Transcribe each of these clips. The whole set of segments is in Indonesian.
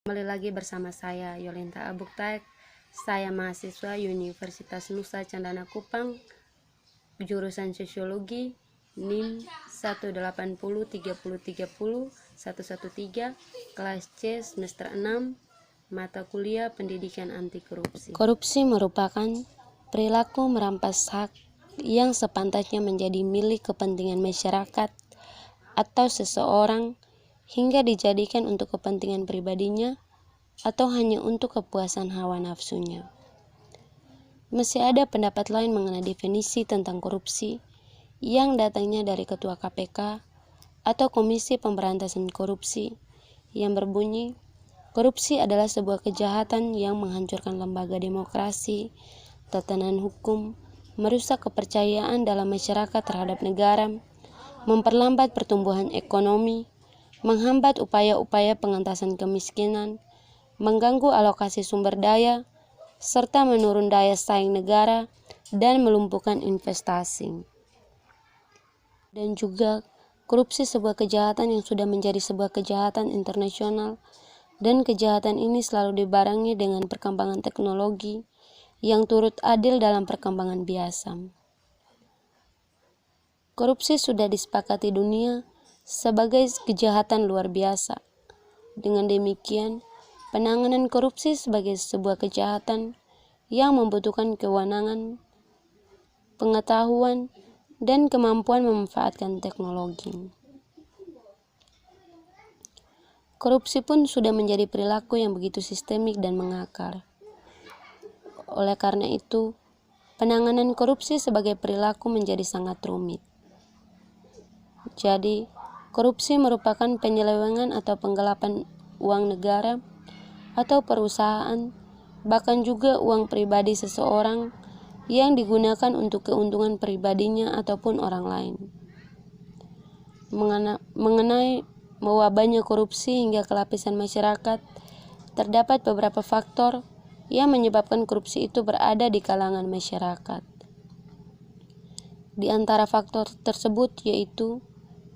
Kembali lagi bersama saya Yolinta Abuktaek. Saya mahasiswa Universitas Nusa Cendana Kupang, jurusan Sosiologi, NIM 1803030 kelas C semester 6, mata kuliah Pendidikan Anti Korupsi. Korupsi merupakan perilaku merampas hak yang sepantasnya menjadi milik kepentingan masyarakat atau seseorang hingga dijadikan untuk kepentingan pribadinya atau hanya untuk kepuasan hawa nafsunya. Masih ada pendapat lain mengenai definisi tentang korupsi yang datangnya dari Ketua KPK atau Komisi Pemberantasan Korupsi yang berbunyi, korupsi adalah sebuah kejahatan yang menghancurkan lembaga demokrasi, tatanan hukum, merusak kepercayaan dalam masyarakat terhadap negara, memperlambat pertumbuhan ekonomi, menghambat upaya-upaya pengentasan kemiskinan, mengganggu alokasi sumber daya, serta menurun daya saing negara dan melumpuhkan investasi. Dan juga korupsi sebuah kejahatan yang sudah menjadi sebuah kejahatan internasional, dan kejahatan ini selalu dibarengi dengan perkembangan teknologi yang turut adil dalam perkembangan biasa. Korupsi sudah disepakati dunia sebagai kejahatan luar biasa. Dengan demikian, penanganan korupsi sebagai sebuah kejahatan yang membutuhkan kewenangan, pengetahuan, dan kemampuan memanfaatkan teknologi. Korupsi pun sudah menjadi perilaku yang begitu sistemik dan mengakar. Oleh karena itu, penanganan korupsi sebagai perilaku menjadi sangat rumit. Jadi, korupsi merupakan penyelewengan atau penggelapan uang negara atau perusahaan, bahkan juga uang pribadi seseorang yang digunakan untuk keuntungan pribadinya ataupun orang lain. Mengenai mewabahnya korupsi hingga ke lapisan masyarakat, terdapat beberapa faktor yang menyebabkan korupsi itu berada di kalangan masyarakat. Di antara faktor tersebut yaitu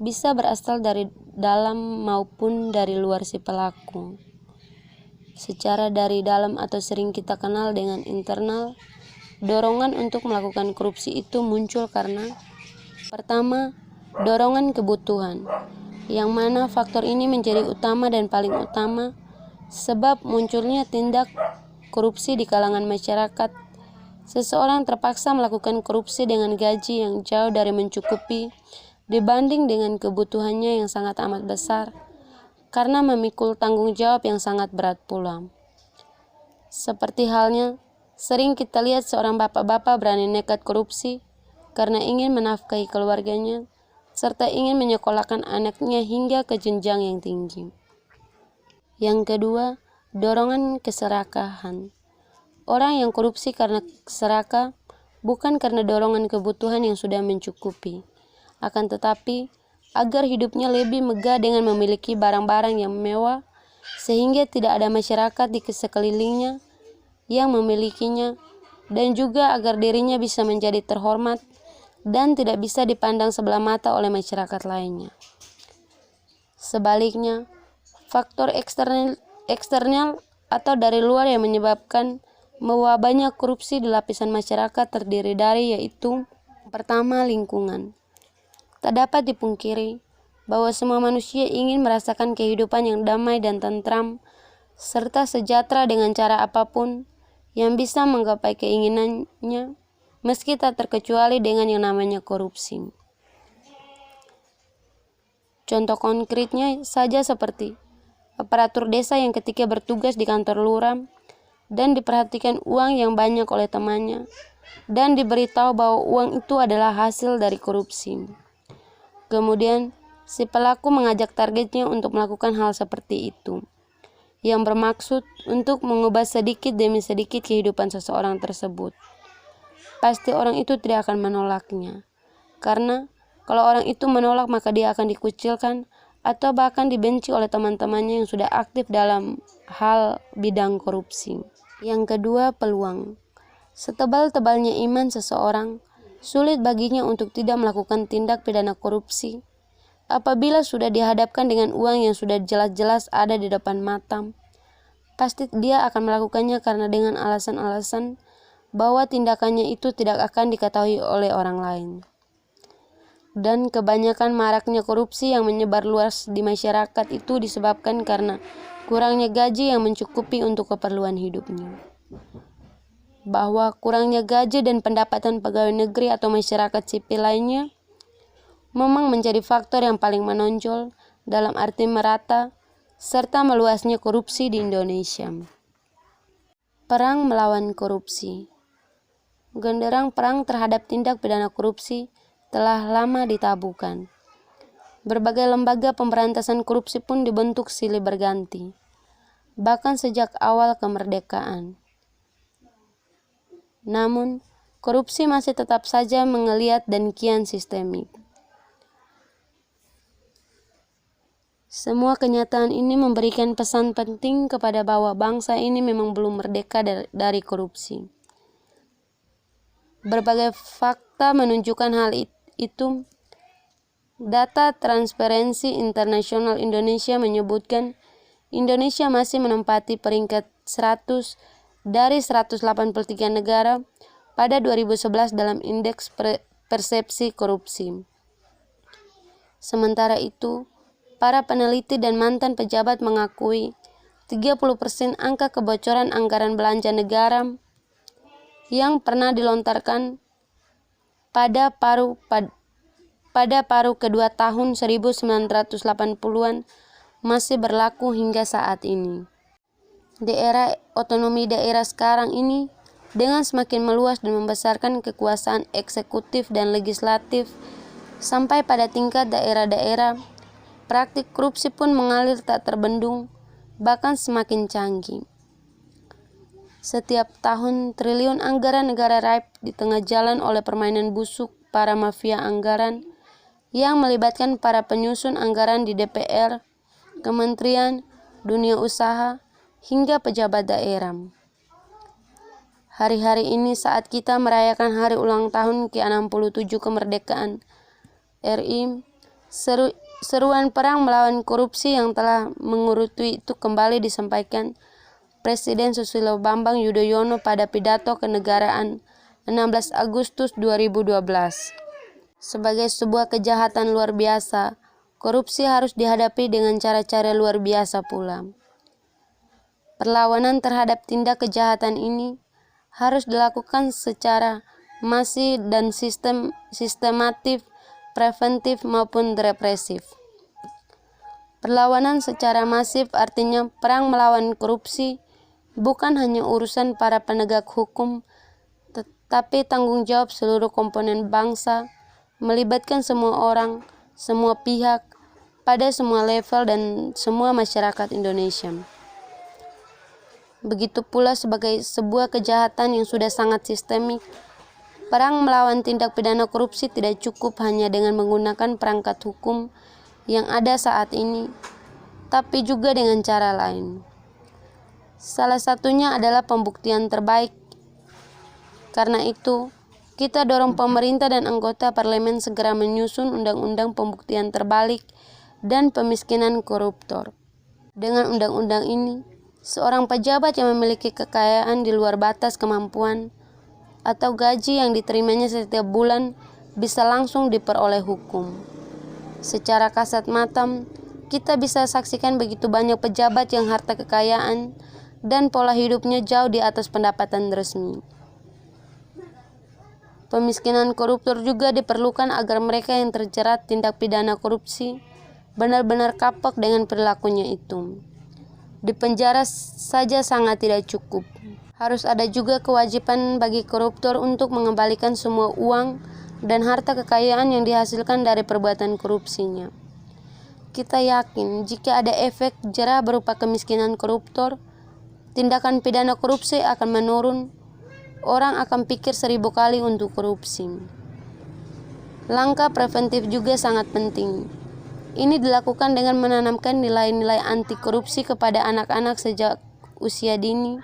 bisa berasal dari dalam maupun dari luar si pelaku. Secara dari dalam atau sering kita kenal dengan internal, dorongan untuk melakukan korupsi itu muncul karena pertama, dorongan kebutuhan, yang mana faktor ini menjadi utama dan paling utama sebab munculnya tindak korupsi di kalangan masyarakat. Seseorang terpaksa melakukan korupsi dengan gaji yang jauh dari mencukupi dibanding dengan kebutuhannya yang sangat amat besar, karena memikul tanggung jawab yang sangat berat pula. Seperti halnya, sering kita lihat seorang bapak-bapak berani nekat korupsi karena ingin menafkahi keluarganya, serta ingin menyekolahkan anaknya hingga ke jenjang yang tinggi. Yang kedua, dorongan keserakahan. Orang yang korupsi karena serakah, bukan karena dorongan kebutuhan yang sudah mencukupi, akan tetapi agar hidupnya lebih megah dengan memiliki barang-barang yang mewah, sehingga tidak ada masyarakat di sekelilingnya yang memilikinya, dan juga agar dirinya bisa menjadi terhormat dan tidak bisa dipandang sebelah mata oleh masyarakat lainnya. Sebaliknya, faktor eksternal atau dari luar yang menyebabkan mewabahnya korupsi di lapisan masyarakat terdiri dari yaitu pertama, lingkungan. Tak dapat dipungkiri bahwa semua manusia ingin merasakan kehidupan yang damai dan tentram, serta sejahtera dengan cara apapun yang bisa menggapai keinginannya, meski tak terkecuali dengan yang namanya korupsi. Contoh konkretnya saja seperti aparatur desa yang ketika bertugas di kantor lurah dan diperhatikan uang yang banyak oleh temannya, dan diberitahu bahwa uang itu adalah hasil dari korupsi. Kemudian, si pelaku mengajak targetnya untuk melakukan hal seperti itu, yang bermaksud untuk mengubah sedikit demi sedikit kehidupan seseorang tersebut. Pasti orang itu tidak akan menolaknya, karena kalau orang itu menolak maka dia akan dikucilkan atau bahkan dibenci oleh teman-temannya yang sudah aktif dalam hal bidang korupsi. Yang kedua, peluang. Setebal-tebalnya iman seseorang, sulit baginya untuk tidak melakukan tindak pidana korupsi apabila sudah dihadapkan dengan uang yang sudah jelas-jelas ada di depan mata, pasti dia akan melakukannya karena dengan alasan-alasan bahwa tindakannya itu tidak akan diketahui oleh orang lain. Dan kebanyakan maraknya korupsi yang menyebar luas di masyarakat itu disebabkan karena kurangnya gaji yang mencukupi untuk keperluan hidupnya. Bahwa kurangnya gaji dan pendapatan pegawai negeri atau masyarakat sipil lainnya memang menjadi faktor yang paling menonjol dalam arti merata serta meluasnya korupsi di Indonesia. Perang melawan korupsi. Genderang perang terhadap tindak pidana korupsi telah lama ditabuhkan. Berbagai lembaga pemberantasan korupsi pun dibentuk silih berganti, bahkan sejak awal kemerdekaan. Namun, korupsi masih tetap saja menggeliat dan kian sistemik. Semua kenyataan ini memberikan pesan penting kepada bahwa bangsa ini memang belum merdeka dari korupsi. Berbagai fakta menunjukkan hal itu. Data Transparency International Indonesia menyebutkan Indonesia masih menempati peringkat 100 dari 183 negara pada 2011 dalam indeks persepsi korupsi. Sementara itu, para peneliti dan mantan pejabat mengakui 30% angka kebocoran anggaran belanja negara yang pernah dilontarkan pada paruh kedua tahun 1980-an masih berlaku hingga saat ini. Di era otonomi daerah sekarang ini, dengan semakin meluas dan membesarkan kekuasaan eksekutif dan legislatif sampai pada tingkat daerah-daerah, praktik korupsi pun mengalir tak terbendung, bahkan semakin canggih. Setiap tahun, triliun anggaran negara raib di tengah jalan oleh permainan busuk para mafia anggaran yang melibatkan para penyusun anggaran di DPR, kementerian, dunia usaha, hingga pejabat daerah. Hari-hari ini saat kita merayakan hari ulang tahun ke-67 kemerdekaan RI, seruan perang melawan korupsi yang telah menguruti itu kembali disampaikan Presiden Susilo Bambang Yudhoyono pada pidato kenegaraan 16 Agustus 2012. Sebagai sebuah kejahatan luar biasa, korupsi harus dihadapi dengan cara-cara luar biasa pula. Perlawanan terhadap tindak kejahatan ini harus dilakukan secara masif dan sistematif, preventif maupun represif. Perlawanan secara masif artinya perang melawan korupsi bukan hanya urusan para penegak hukum, tetapi tanggung jawab seluruh komponen bangsa, melibatkan semua orang, semua pihak, pada semua level dan semua masyarakat Indonesia. Begitu pula sebagai sebuah kejahatan yang sudah sangat sistemik, perang melawan tindak pidana korupsi tidak cukup hanya dengan menggunakan perangkat hukum yang ada saat ini, tapi juga dengan cara lain. Salah satunya adalah pembuktian terbaik. Karena itu, kita dorong pemerintah dan anggota parlemen segera menyusun undang-undang pembuktian terbalik dan pemiskinan koruptor. Dengan undang-undang ini, seorang pejabat yang memiliki kekayaan di luar batas kemampuan atau gaji yang diterimanya setiap bulan bisa langsung diperoleh hukum. Secara kasat mata, kita bisa saksikan begitu banyak pejabat yang harta kekayaan dan pola hidupnya jauh di atas pendapatan resmi. Pemiskinan koruptor juga diperlukan agar mereka yang terjerat tindak pidana korupsi benar-benar kapok dengan perilakunya itu. Di penjara saja sangat tidak cukup. Harus ada juga kewajiban bagi koruptor untuk mengembalikan semua uang dan harta kekayaan yang dihasilkan dari perbuatan korupsinya. Kita yakin jika ada efek jerah berupa kemiskinan koruptor, tindakan pidana korupsi akan menurun. Orang akan pikir 1000 kali untuk korupsi. Langkah preventif juga sangat penting. Ini dilakukan dengan menanamkan nilai-nilai anti korupsi kepada anak-anak sejak usia dini.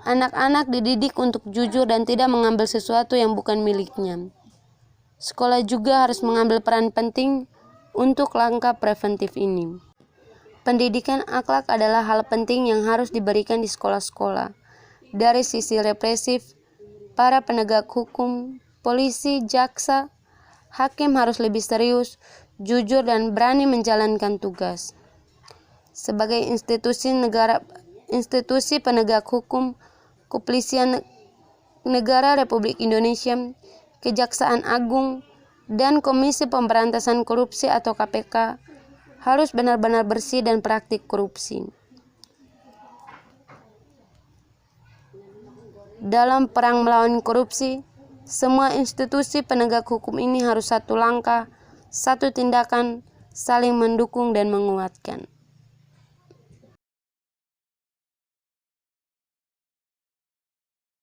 Anak-anak dididik untuk jujur dan tidak mengambil sesuatu yang bukan miliknya. Sekolah juga harus mengambil peran penting untuk langkah preventif ini. Pendidikan akhlak adalah hal penting yang harus diberikan di sekolah-sekolah. Dari sisi represif, para penegak hukum, polisi, jaksa, hakim harus lebih serius, jujur, dan berani menjalankan tugas. Sebagai institusi penegak hukum, Kepolisian Negara Republik Indonesia, Kejaksaan Agung, dan Komisi Pemberantasan Korupsi atau KPK harus benar-benar bersih dan praktik korupsi. Dalam perang melawan korupsi, semua institusi penegak hukum ini harus satu langkah, satu tindakan, saling mendukung dan menguatkan.